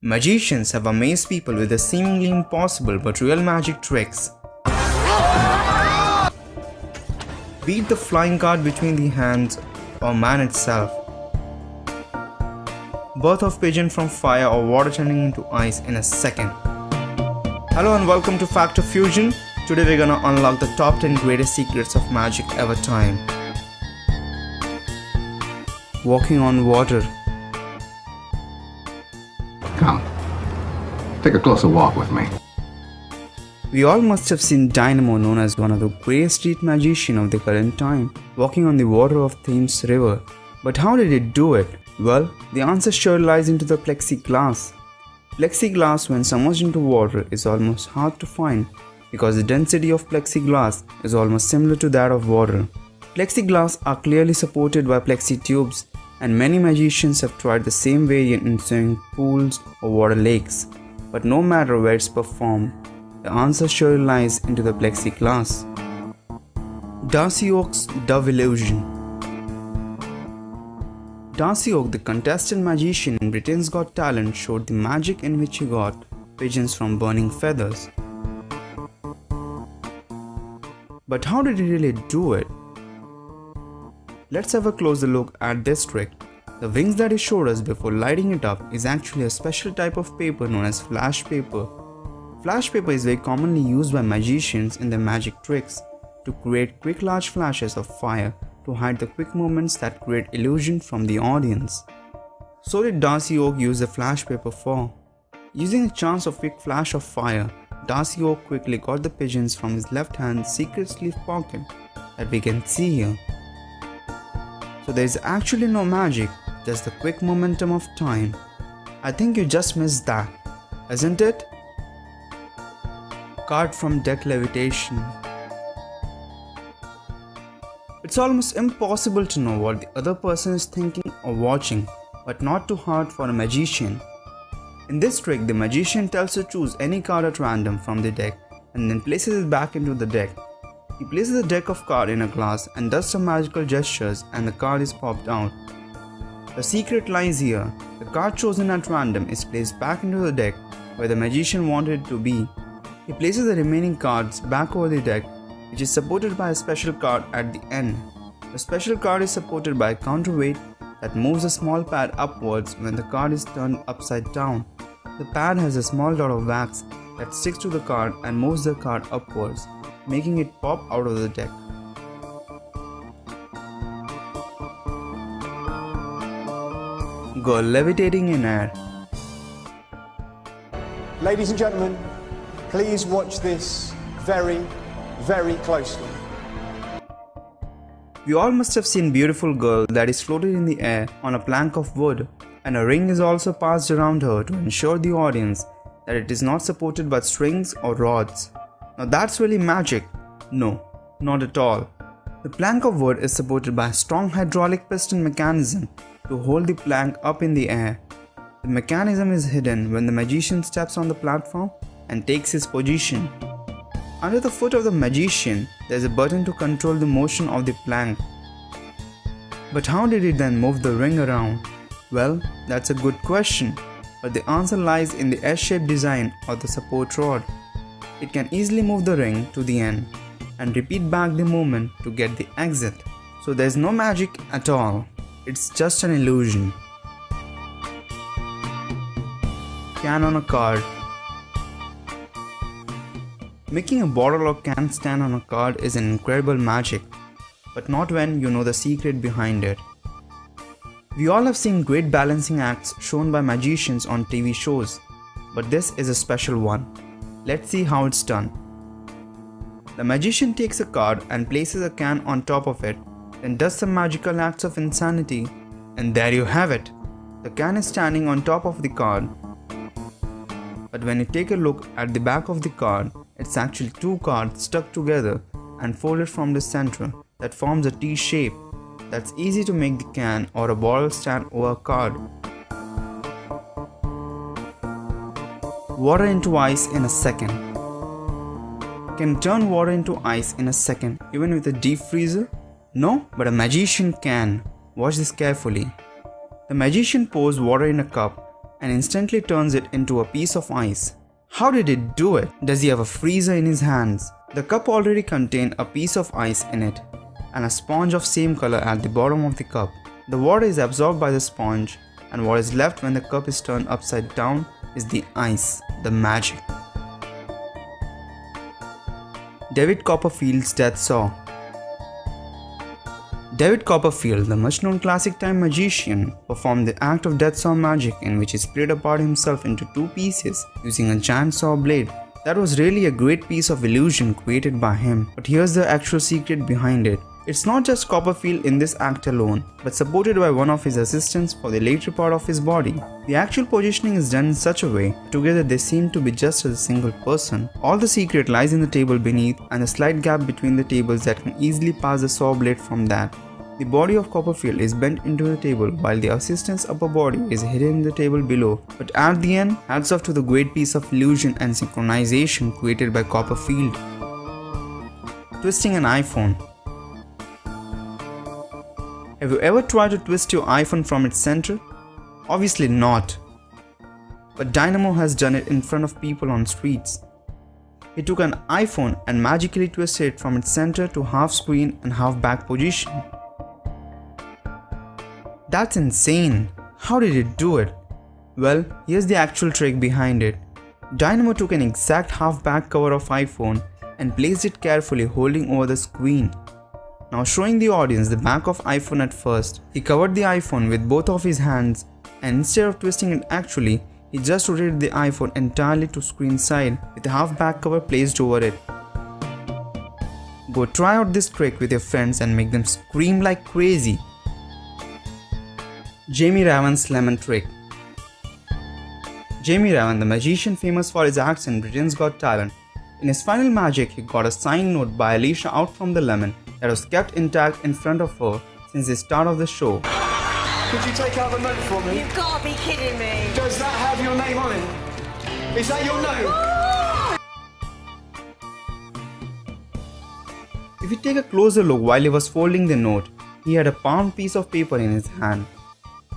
Magicians have amazed people with the seemingly impossible but real magic tricks. Be it the flying card between the hands or man itself. Birth of pigeon from fire or water turning into ice in a second. Hello and welcome to Factor Fusion. Today we're gonna unlock the top 10 greatest secrets of magic ever time. Walking on water. Come, take a closer walk with me. We all must have seen Dynamo, known as one of the greatest street magicians of the current time, walking on the water of Thames River. But how did it do it? Well, the answer sure lies into the plexiglass. Plexiglass, when submerged into water, is almost hard to find because the density of plexiglass is almost similar to that of water. Plexiglass are clearly supported by plexi tubes, and many magicians have tried the same variant in swimming pools or water lakes. But no matter where it's performed, the answer sure lies into the plexiglass. Darcy Oak's Dove Illusion. Darcy Oak, the contestant magician in Britain's Got Talent, showed the magic in which he got pigeons from burning feathers. But how did he really do it? Let's have a closer look at this trick. The wings that he showed us before lighting it up is actually a special type of paper known as flash paper. Flash paper is very commonly used by magicians in their magic tricks to create quick large flashes of fire to hide the quick movements that create illusion from the audience. So did Darcy Oak use the flash paper for? Using a chance of quick flash of fire, Darcy Oak quickly got the pigeons from his left hand's secret sleeve pocket that we can see here. So there is actually no magic, just the quick momentum of time. I think you just missed that, isn't it? Card from deck levitation. It's almost impossible to know what the other person is thinking or watching, but not too hard for a magician. In this trick, the magician tells to choose any card at random from the deck and then places it back into the deck. He places the deck of cards in a glass and does some magical gestures and the card is popped out. The secret lies here. The card chosen at random is placed back into the deck where the magician wanted it to be. He places the remaining cards back over the deck, which is supported by a special card at the end. The special card is supported by a counterweight that moves a small pad upwards when the card is turned upside down. The pad has a small dot of wax that sticks to the card and moves the card upwards, making it pop out of the deck. Girl levitating in air. Ladies and gentlemen, please watch this very closely. We all must have seen a beautiful girl that is floated in the air on a plank of wood, and a ring is also passed around her to ensure the audience that it is not supported by strings or rods. Now that's really magic. No, not at all. The plank of wood is supported by a strong hydraulic piston mechanism to hold the plank up in the air. The mechanism is hidden when the magician steps on the platform and takes his position. Under the foot of the magician, there is a button to control the motion of the plank. But how did he then move the ring around? Well, that's a good question, but the answer lies in the S-shaped design of the support rod. It can easily move the ring to the end and repeat back the movement to get the exit. So there's no magic at all. It's just an illusion. Can on a card. Making a bottle or can stand on a card is an incredible magic, but not when you know the secret behind it. We all have seen great balancing acts shown by magicians on TV shows, but this is a special one. Let's see how it's done. The magician takes a card and places a can on top of it, then does some magical acts of insanity, and there you have it. The can is standing on top of the card. But when you take a look at the back of the card, it's actually two cards stuck together and folded from the center that forms a T shape. That's easy to make the can or a bottle stand over a card. Water into ice in a second. Can turn water into ice in a second even with a deep freezer? No, but a magician can. Watch this carefully. The magician pours water in a cup and instantly turns it into a piece of ice. How did it do it? Does he have a freezer in his hands? The cup already contained a piece of ice in it and a sponge of same color at the bottom of the cup. The water is absorbed by the sponge, and what is left when the cup is turned upside down is the ice, the magic. David Copperfield's Death Saw. David Copperfield, the much-known classic time magician, performed the act of death saw magic in which he split apart himself into two pieces using a giant saw blade. That was really a great piece of illusion created by him, but here's the actual secret behind it. It's not just Copperfield in this act alone, but supported by one of his assistants for the later part of his body. The actual positioning is done in such a way, together they seem to be just as a single person. All the secret lies in the table beneath and a slight gap between the tables that can easily pass the saw blade from that. The body of Copperfield is bent into the table while the assistant's upper body is hidden in the table below. But at the end, hats off to the great piece of illusion and synchronization created by Copperfield. Twisting an iPhone. Have you ever tried to twist your iPhone from its center? Obviously not. But Dynamo has done it in front of people on streets. He took an iPhone and magically twisted it from its center to half screen and half back position. That's insane. How did it do it? Well, here's the actual trick behind it. Dynamo took an exact half back cover of iPhone and placed it carefully holding over the screen. Now showing the audience the back of iPhone at first, he covered the iPhone with both of his hands and instead of twisting it actually, he just rotated the iPhone entirely to screen side with the half back cover placed over it. Go try out this trick with your friends and make them scream like crazy. Jamie Raven's Lemon Trick. Jamie Raven, the magician famous for his acts in Britain's Got Talent, in his final magic he got a signed note by Alicia out from the lemon that was kept intact in front of her since the start of the show. Could you take out the note for me? You've got to be kidding me. Does that have your name on it? Is that your note? If you take a closer look while he was folding the note, he had a palm piece of paper in his hand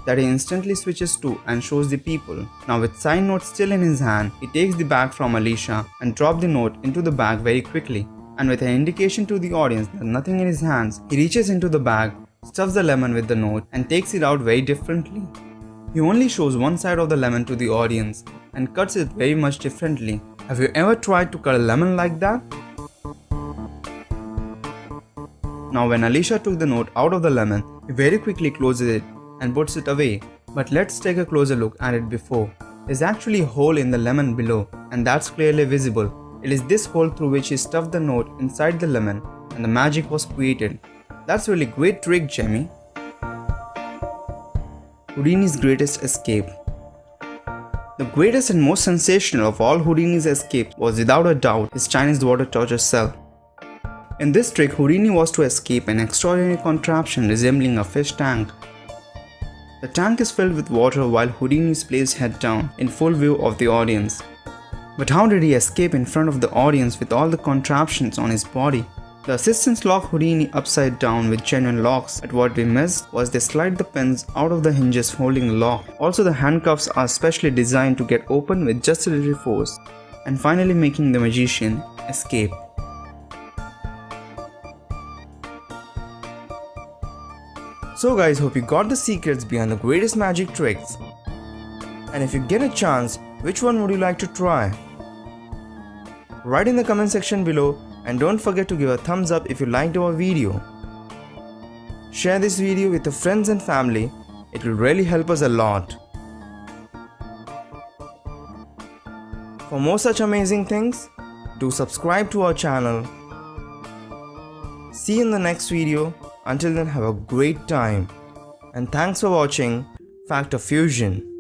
that he instantly switches to and shows the people. Now with signed note still in his hand, he takes the bag from Alicia and drops the note into the bag very quickly. And with an indication to the audience that nothing in his hands, he reaches into the bag, stuffs the lemon with the note and takes it out very differently. He only shows one side of the lemon to the audience and cuts it very much differently. Have you ever tried to cut a lemon like that? Now when Alicia took the note out of the lemon, he very quickly closes it and puts it away. But let's take a closer look at it before. There's actually a hole in the lemon below and that's clearly visible. It is this hole through which he stuffed the note inside the lemon and the magic was created. That's really great trick, Jamie. Houdini's Greatest Escape. The greatest and most sensational of all Houdini's escapes was without a doubt his Chinese water torture cell. In this trick, Houdini was to escape an extraordinary contraption resembling a fish tank. The tank is filled with water while Houdini is placed head down in full view of the audience. But how did he escape in front of the audience with all the contraptions on his body? The assistants lock Houdini upside down with genuine locks, but what we missed was they slide the pins out of the hinges holding the lock. Also the handcuffs are specially designed to get open with just a little force, and finally making the magician escape. So guys, hope you got the secrets behind the greatest magic tricks. And if you get a chance, which one would you like to try? Write in the comment section below and don't forget to give a thumbs up if you liked our video. Share this video with your friends and family, it will really help us a lot. For more such amazing things, do subscribe to our channel. See you in the next video. Until then, have a great time. And thanks for watching Fact or Fusion.